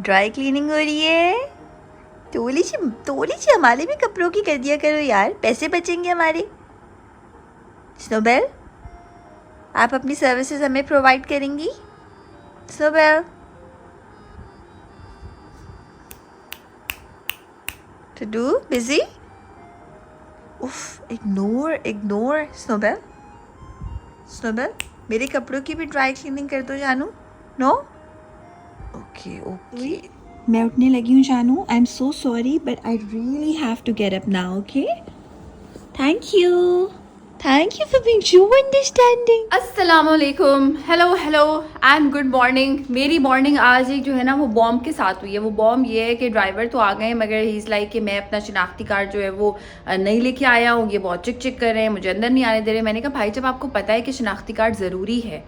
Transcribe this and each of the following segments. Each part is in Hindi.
ड्राई क्लीनिंग हो रही है। थोड़ी सी हमारे भी कपड़ों की कर दिया करो यार, पैसे बचेंगे हमारे। स्नोबेल, आप अपनी सर्विसेज हमें प्रोवाइड करेंगी? Snowbell, to do busy? उफ, इग्नोर स्नोबेल, मेरे कपड़ों की भी ड्राई क्लीनिंग कर दो जानू। No, okay. मैं उठने लगी हूँ जानू। I am so sorry but I really have to get up now. Okay, thank you for being so understanding. अस्सलामुअलैकुम, हेलो एंड गुड मॉर्निंग। मेरी मॉर्निंग आज एक जो है ना वो बॉम्ब के साथ हुई है। वो बॉम्ब ये है कि ड्राइवर तो आ गए मगर ही इज़ लाइक कि मैं अपना शिनाख्ती कार्ड जो है वो नहीं लेके आया हूँ। ये बहुत चिक कर रहे हैं, मुझे अंदर नहीं आने दे रहे। मैंने कहा भाई जब आपको पता है कि शिनाख्ती कार्ड ज़रूरी है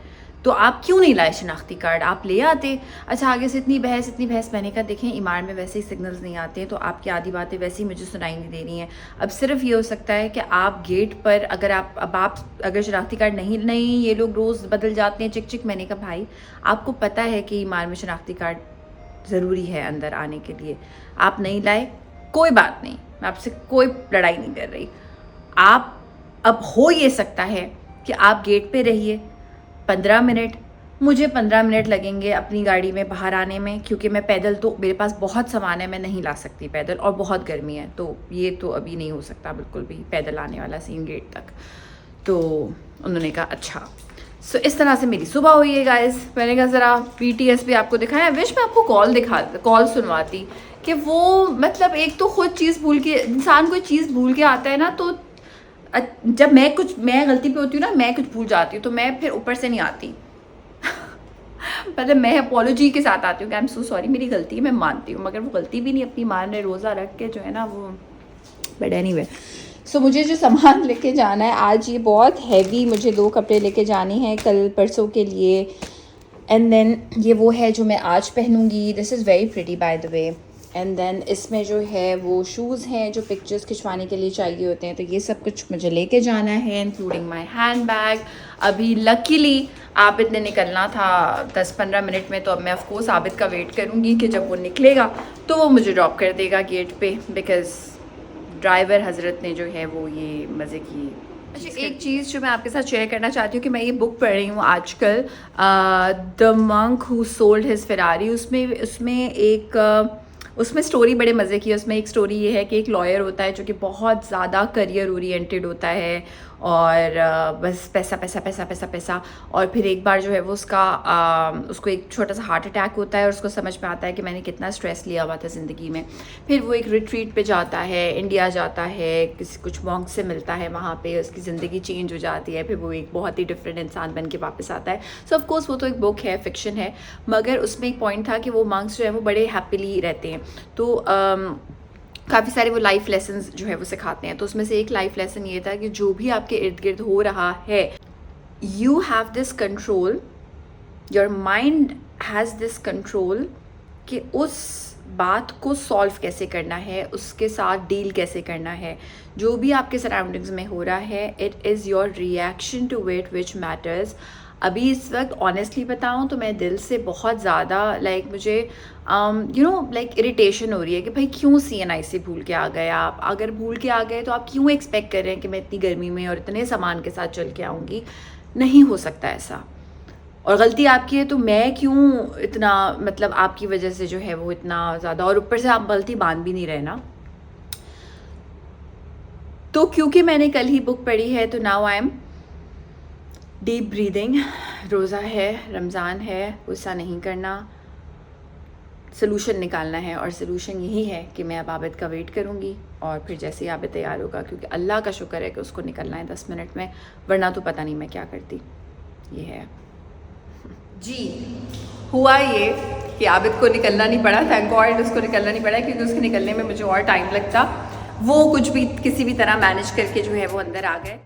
तो आप क्यों नहीं लाए शिनाख्ती कार्ड, आप ले आते। अच्छा, आगे से इतनी बहस। मैंने कहा देखें ईमान में वैसे ही सिग्नल्स नहीं आते हैं तो आपकी आधी बातें वैसे ही मुझे सुनाई नहीं दे रही हैं। अब सिर्फ ये हो सकता है कि आप गेट पर अगर शिनाख्ती कार्ड नहीं ये लोग रोज़ बदल जाते हैं चिक। मैंने कहा भाई आपको पता है कि ईमान में शिनाख्ती कार्ड ज़रूरी है अंदर आने के लिए, आप नहीं लाए, कोई बात नहीं, मैं आपसे कोई लड़ाई नहीं कर रही। आप अब हो ये सकता है कि आप गेट पे रहिए 15 मिनट, मुझे 15 मिनट लगेंगे अपनी गाड़ी में बाहर आने में, क्योंकि मैं पैदल तो मेरे पास बहुत सामान है, मैं नहीं ला सकती पैदल, और बहुत गर्मी है तो ये तो अभी नहीं हो सकता बिल्कुल भी पैदल आने वाला सीन गेट तक। तो उन्होंने कहा अच्छा। सो इस तरह से मेरी सुबह हुई है गाइस। मैंने कहा ज़रा PTS भी आपको दिखाया। विश मैं आपको कॉल सुनवाती कि वो मतलब एक तो खुद चीज़ भूल के इंसान कोई चीज़ भूल के आता है ना, तो जब मैं गलती पे होती हूँ ना, मैं कुछ भूल जाती हूँ तो मैं फिर ऊपर से नहीं आती मतलब मैं अपॉलोजी के साथ आती हूँ कि आई एम सो सॉरी, मेरी गलती है, मैं मानती हूँ, मगर वो गलती भी नहीं अपनी माँ ने रोज़ा रख के जो है ना वो। बट एनीवे, सो मुझे जो सामान लेके जाना है आज, ये बहुत हैवी, मुझे 2 कपड़े लेके जाने हैं कल परसों के लिए। एंड देन ये वो है जो मैं आज पहनूंगी। This is very pretty by the way. And then इसमें जो है वो शूज़ हैं जो पिक्चर्स खिंचवाने के लिए चाहिए होते हैं, तो ये सब कुछ मुझे लेके जाना है इंक्लूडिंग माय हैंड बैग। अभी लकीली आबिद ने निकलना था 10-15 मिनट में, तो अब मैं ऑफकोर्स आबिद का वेट करूँगी कि जब वो निकलेगा तो वो मुझे ड्रॉप कर देगा गेट पे, बिकॉज़ ड्राइवर हज़रत ने जो है वो ये मज़े की। अच्छा, एक चीज़ जो मैं आपके साथ शेयर करना चाहती हूँ कि मैं ये बुक पढ़ रही हूँ आजकल, the monk who sold his Ferrari. उसमें स्टोरी बड़े मज़े की है। उसमें एक स्टोरी ये है कि एक लॉयर होता है जो कि बहुत ज़्यादा करियर ओरिएंटेड होता है और बस पैसा। और फिर एक बार जो है वो उसको एक छोटा सा हार्ट अटैक होता है और उसको समझ में आता है कि मैंने कितना स्ट्रेस लिया हुआ था ज़िंदगी में। फिर वो एक रिट्रीट पे जाता है, इंडिया जाता है, कुछ मॉन्क से मिलता है, वहाँ पे उसकी ज़िंदगी चेंज हो जाती है। फिर वो एक बहुत ही डिफरेंट इंसान बन के वापस आता है। सो ऑफ कोर्स वो तो एक बुक है, फिक्शन है, मगर उसमें एक पॉइंट था कि वो मॉन्क्स जो है वो बड़े हैप्पीली रहते हैं। तो काफ़ी सारे वो लाइफ लेसन्स जो है वो सिखाते हैं। तो उसमें से एक लाइफ लेसन ये था कि जो भी आपके इर्द गिर्द हो रहा है, you have this control, your mind has this control कि उस बात को सॉल्व कैसे करना है, उसके साथ डील कैसे करना है। जो भी आपके सराउंडिंग्स में हो रहा है, it is your reaction to it which matters. अभी इस वक्त ऑनेस्टली बताऊँ तो मैं दिल से बहुत ज़्यादा मुझे इरिटेशन हो रही है कि भाई क्यों CNI भूल के आ गए आप। अगर भूल के आ गए तो आप क्यों एक्सपेक्ट कर रहे हैं कि मैं इतनी गर्मी में और इतने सामान के साथ चल के आऊँगी। नहीं हो सकता ऐसा, और गलती आपकी है तो मैं क्यों इतना आपकी वजह से जो है वो इतना ज़्यादा, और ऊपर से आप गलती बांध भी नहीं रहे ना। तो क्योंकि मैंने कल ही बुक पढ़ी है तो now I am deep breathing. रोज़ा है, रमज़ान है, गुस्सा नहीं करना, सलूशन निकालना है, और सलूशन यही है कि मैं अब आबिद का वेट करूँगी और फिर जैसे ही आबिद तैयार होगा, क्योंकि अल्लाह का शुक्र है कि उसको निकलना है 10 मिनट में, वरना तो पता नहीं मैं क्या करती। ये है जी, हुआ ये कि आबिद को निकलना नहीं पड़ा, थैंक गॉड उसको निकलना नहीं पड़ा, क्योंकि उसके निकलने में मुझे और टाइम लगता। वो कुछ भी किसी भी तरह मैनेज करके जो है वो अंदर आ गए।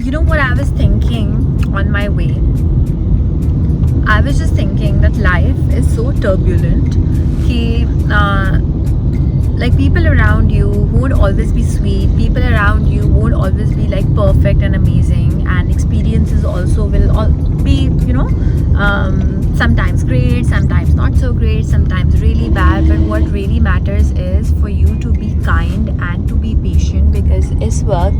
You know what I was thinking on my way? I was just thinking that life is so turbulent कि like people around you won't always be sweet, people around you won't always be like perfect and amazing, and experiences also will all be, you know, sometimes great, sometimes not so great, sometimes really bad, but what really matters is for you to be kind and to be patient, because this work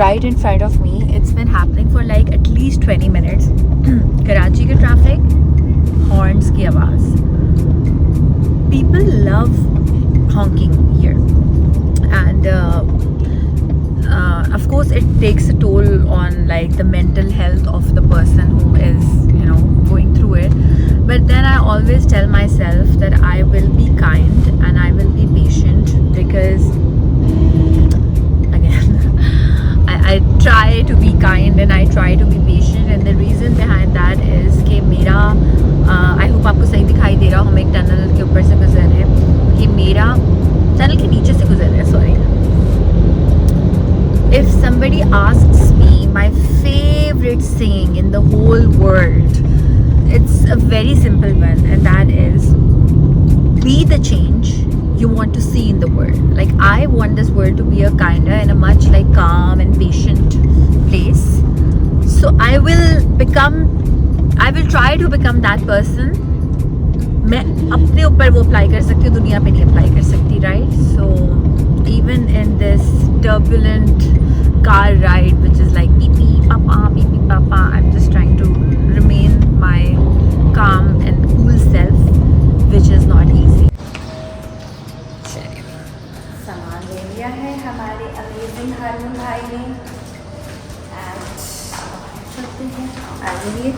right in front of me, it's been happening for like at least 20 minutes. Karachi ka traffic, horns ki आवाज, people love honking here, and of course it takes a toll on like the mental health of the person who is, you know, going through it. But then I always tell myself that I will be kind and I will be patient, because again I try to be kind and I try to be patient, and the reason behind that is कि मेरा I hope आपको सही दिखाई दे रहा हो, हम एक टनल के ऊपर से गुजर रहे हैं, कि मेरा टनल के नीचे से गुजर रहे हैं, sorry. If somebody asks me my favorite saying in the whole world, it's a very simple one, and that is, be the change you want to see in the world. Like, I want this world to be a kinder and a much like calm and patient place. So I will try to become that person. मैं अपने ऊपर वो अप्लाई कर सकती हूँ, दुनिया पे नहीं अप्लाई कर सकती, right? So even in this turbulent car ride, which is like beep beep papa, I'm just trying to remain my calm and cool self, which is not easy. चलिए, सामान ले लिया है हमारे अमेजिंग हारून भाई ने, and चलते हैं आगे लिए.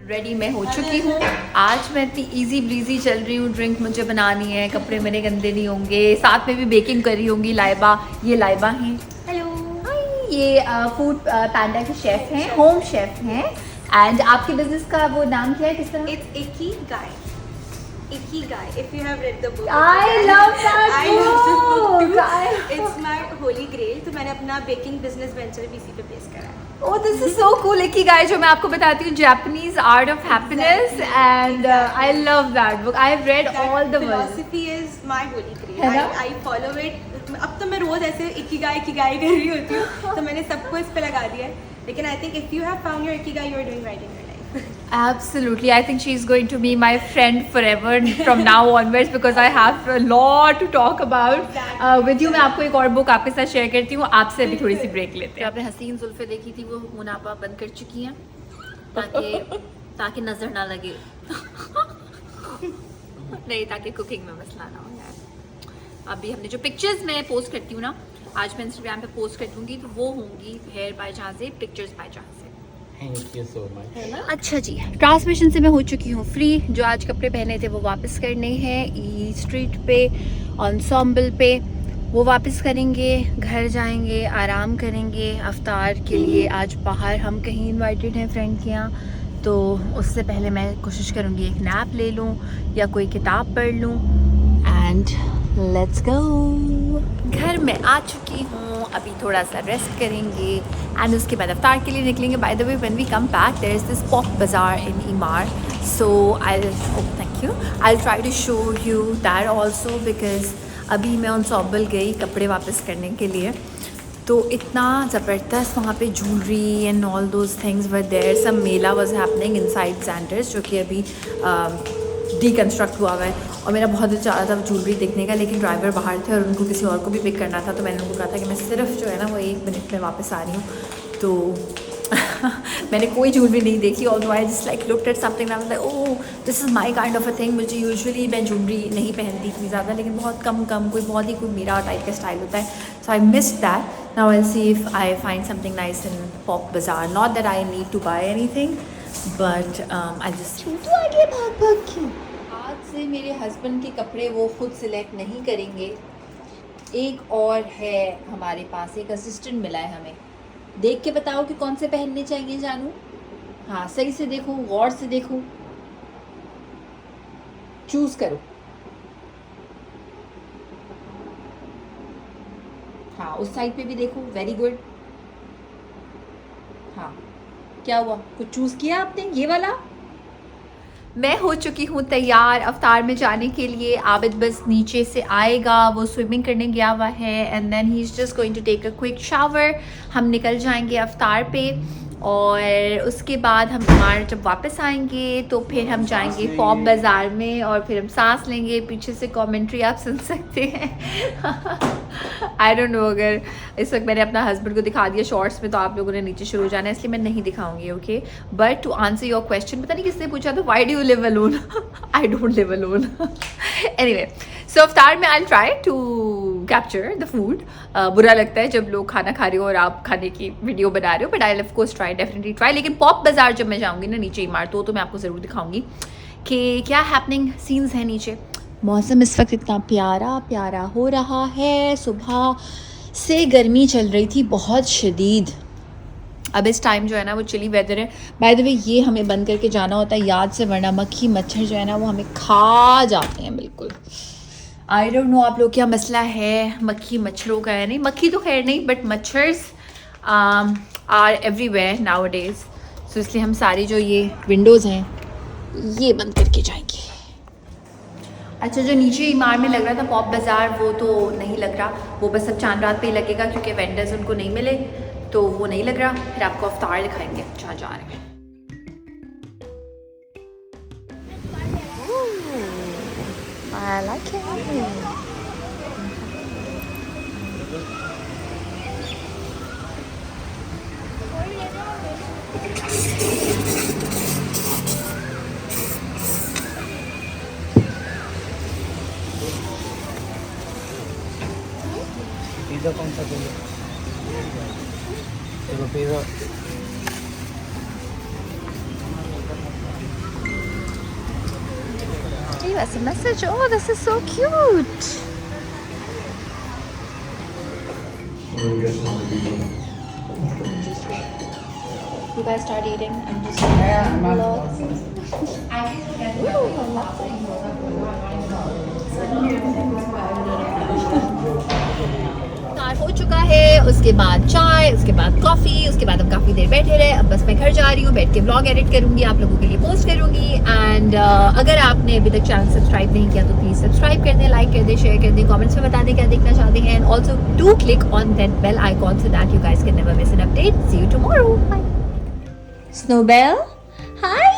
रेडी मैं हो चुकी हूँ. आज मैं इतनी इजी ब्रीजी चल रही हूँ. ड्रिंक मुझे बनानी है, कपड़े मेरे गंदे नहीं होंगे, साथ में भी बेकिंग कर रही होंगी लाइबा. ये लाइबा हैं, हेलो हाय. ये फूड पैंडा के शेफ हैं, होम शेफ हैं. एंड आपके बिजनेस का वो नाम क्या है, किस तरह? It's Ikigai. Ikigai. If you have read the book. I love that I love the book too. book. It's my holy grail. तो मैंने अपना बेकिंग बिजनेस वेंचर भी इसी पे बेस करा है. Oh, this is so cool. Ikigai, जो मैं आपको बताती हूँ, Japanese art of happiness, and I love that book. I've read all the words. Philosophy is my holy grail. है ना? I follow it. अब तो मैं रोज ऐसे Ikigai कर रही होती हूँ, तो मैंने सबको इस पे लगा दिया है. लेकिन I think if you have found your Ikigai, you are doing right in your life. Absolutely. I think she's going to be my friend forever from now onwards, because I have a lot to talk about with you. मैं आपको एक और बुक आपके साथ शेयर करती हूँ. आपसे अभी थोड़ी सी ब्रेक लेते हैं. आपने हसीन जुल्फे देखी थी, वो मुनाफा बंद कर चुकी हैं, ताकि नजर ना लगे. नहीं, ताकि कुकिंग में मसला ना हो यार. अभी हमने जो पिक्चर्स मैं पोस्ट करती हूँ ना, आज मैं इंस्टाग्राम पे पोस्ट कर दूंगी, तो वो होंगी हेयर बाय जहाँ से, पिक्चर्स बाय जहाँ से. Thank you so much. अच्छा जी, ट्रांसमिशन से मैं हो चुकी हूँ फ्री. जो आज कपड़े पहने थे वो वापस करने हैं. ई स्ट्रीट पे, एंसेम्बल पे, वो वापस करेंगे. घर जाएंगे, आराम करेंगे. अफ्तार के लिए आज बाहर हम कहीं इनवाइटेड हैं फ्रेंड के यहाँ, तो उससे पहले मैं कोशिश करूँगी एक नैप ले लूँ या कोई किताब पढ़ लूँ. And let's go. घर में आ चुकी हूँ, अभी थोड़ा सा रेस्ट करेंगे एंड उसके बाद अफ्तार के लिए निकलेंगे. By the way, when we come back there is this pop bazaar in Emaar, so I thank you, I try to show you that also, because अभी मैं एंसेम्बल गई कपड़े वापस करने के लिए, तो इतना ज़बरदस्त वहाँ पे jewellery and all those things were there. Some mela was happening inside Sanders, जो कि अभी डिकन्स्ट्रक्ट हुआ हुआ है। और मेरा बहुत दिल चाह रहा था ज्वेलरी देखने का, लेकिन ड्राइवर बाहर थे और उनको किसी और को भी पिक करना था, तो मैंने उनको कहा था कि मैं सिर्फ जो है ना वो 1 मिनट में वापस आ रही हूँ। तो मैंने कोई ज्वेलरी नहीं देखी, although I just like looked at something I was like oh this is my kind of a thing. मुझे यूजुअली मैं ज्वेलरी नहीं पहनती इतनी ज़्यादा, लेकिन बहुत कम कोई बहुत ही कोई मेरा टाइप का स्टाइल होता है। So I missed that. Now I will see if I find something nice in pop bazaar. Not that I need to buy anything, but I just तो आगे भाग भाग क्यों? आज से मेरे हस्बैंड के कपड़े वो खुद सिलेक्ट नहीं करेंगे। एक और है हमारे पास, एक असिस्टेंट मिला है हमें। देख के बताओ कि कौन से पहनने चाहिए जानू। हाँ सही से देखो, गौर से देखो, चूज करो। हाँ उस साइड पे भी देखो, वेरी गुड। हाँ क्या हुआ, कुछ चूज किया आपने? ये वाला। मैं हो चुकी हूँ तैयार अवतार में जाने के लिए। आबिद बस नीचे से आएगा, वो स्विमिंग करने गया हुआ है, and then he is just going to take a quick shower. हम निकल जाएंगे अवतार पे, और उसके बाद हम हमारे जब वापस आएंगे तो फिर हम जाएंगे पॉप बाज़ार में, और फिर हम सांस लेंगे। पीछे से कमेंट्री आप सुन सकते हैं। आई डोंट नो, अगर इस वक्त मैंने अपना हस्बैंड को दिखा दिया शॉर्ट्स में तो आप लोगों ने नीचे शुरू हो जाना है, इसलिए मैं नहीं दिखाऊंगी। Okay, but to answer your question, पता नहीं किसने पूछा था why do you live alone. I don't live alone. Anyway, so अवतार में I try to capture the food. बुरा लगता है जब लोग खाना खा रहे हो और आप खाने की वीडियो बना रहे हो, but I of course try, definitely try. लेकिन पॉप बाज़ार जब मैं जाऊँगी ना नीचे इमारत, तो मैं आपको ज़रूर दिखाऊंगी कि क्या हैपनिंग सीन्स है नीचे। मौसम इस वक्त इतना प्यारा प्यारा हो रहा है। सुबह से गर्मी चल रही थी बहुत शदीद, अब इस टाइम जो है ना वो चिली वेदर है। बाय द वे ये हमें बंद करके जाना होता है याद से, वरना मक्खी मच्छर जो है ना वो हमें खा जाते हैं बिल्कुल। आई डोंट नो आप लोग क्या मसला है मक्खी मच्छरों का है। नहीं, मक्खी तो खैर नहीं, बट मच्छर्स are everywhere nowadays. So इसलिए हम सारी जो ये विंडोज़ हैं ये बंद करके जाएंगे। अच्छा, जो नीचे इमारत में लग रहा था पॉप बाज़ार, वो तो नहीं लग रहा, वो बस अब चांद रात पे ही लगेगा, क्योंकि वेंडर्स उनको नहीं मिले, तो वो नहीं लग रहा। फिर आपको अवतार दिखाएंगे जहाँ जा रहे हैं। I like it. पिज़्ज़ा कौन सा चाहिए? देखो pizza. Leave us a message. Oh, this is so cute. You guys start eating. I'm just हो चुका है, उसके बाद चाय, उसके बाद कॉफ़ी, उसके बाद हम काफ़ी देर बैठे रहे। अब बस मैं घर जा रही हूँ, बैठ के ब्लॉग एडिट करूँगी, आप लोगों के लिए पोस्ट करूँगी। एंड अगर आपने अभी तक चैनल सब्सक्राइब नहीं किया तो प्लीज़ सब्सक्राइब कर दें, लाइक कर दें, शेयर कर दें, कमेंट्स में बता दें क्या देखना चाहते हैं। And also do click on that bell icon so that you guys can never miss an update. See you tomorrow. Bye. Snowbell, hi.